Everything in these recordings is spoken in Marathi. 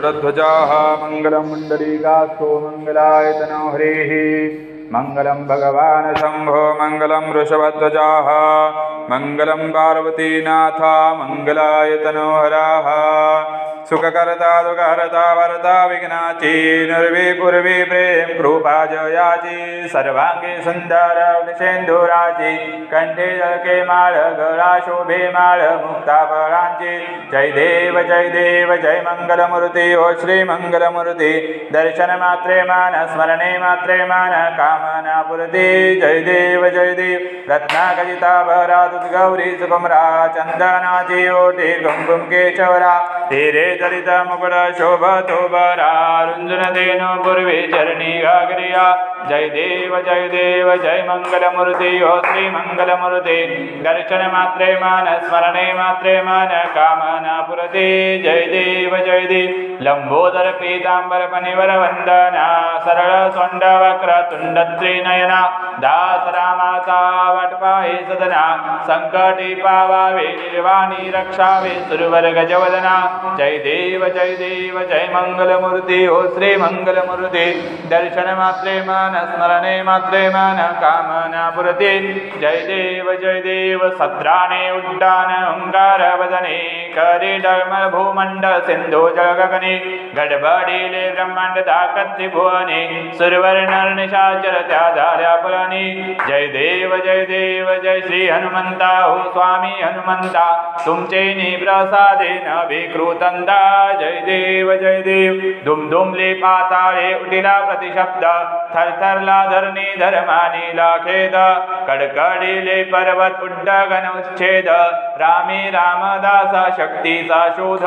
गरुडध्वजाः मङ्गलं पुण्डरीकाक्षो मङ्गलाय तनो हरिः मङ्गलं भगवान् शम्भो मङ्गलं वृषभध्वजाः मङ्गलं पार्वतीनाथ मङ्गलाय तनो हराः सुखकर्ता दुःखहर्ता वरदा विघ्नाची निर्वी पूर्वी प्रेम कृपा जयाची सर्वांगी सुंदर निषेंधुराची कंठे जळके माळ गळा शोभे माळ मुक्ता फळांची जय देव जय मंगलमूर्ती ओ श्री मंगलमूर्ती दर्शन मात्रे मान स्मरणे मात्रे मान कामना पूर्ती जय देव रत्नाखचिता भरा गौरी सुकुमरा चंदनाची ओटी कुंकुम केशवरा हिरे दलित मुकुट शोभतो बरा रुंजन देनो पूर्वी चरणी घागरिया जय देव जय मंगलमूर्ती ओ श्री मंगलमूर्ती दर्शन मात्रे मान स्मरणे मात्रे मान कामना पुरते जय देव लंबोदर पीतांबर पनिवर वंदना सरळ सोंड वक्र तुंड त्रिनयना दास रामाचा वटपाहे सदना संकटी पावावे निर्वाणी रक्षावे सुरवर गजवदना जय देव जय मंगलमूर्ती ओ श्री मंगलमूर्ती दर्शन मात्रे मान स्मरणे मात्रे मान कामना पुरते जय देव सत्राणे उड्डाण ओंकार वदने करे डळमळ भूमंडळ सिंधू जळ गगने गडबडीले ब्रह्मांड दाखत त्रिभुवने सुरवर नर निशाचर त्या धार्या पुराणे जय देव जय श्री हनुमंता हो स्वामी हनुमंता तुमचे निप्रसादेन विकृतंदा जय देव दुमदुमले पाताळे उठिला प्रतिशब्द थरथरला धरणी धर्मानी लाखेद कडकडीले पर्वत उड्डगन उच्छेद रामी रामदासा शक्तीचा शोध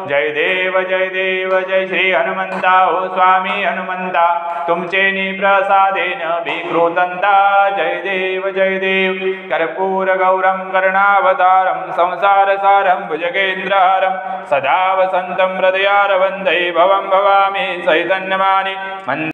जय देव जय श्री हनुमंता हो स्वामी हनुमंता तुमचे निप्रसादेन विकृतंता जय देव कर्पूर गौरम करुणावतारम संसार सारम भुजगेंद्रहारम सदा वसंतं हृदयारवन्दै भवं भवामि चैतन्यमानि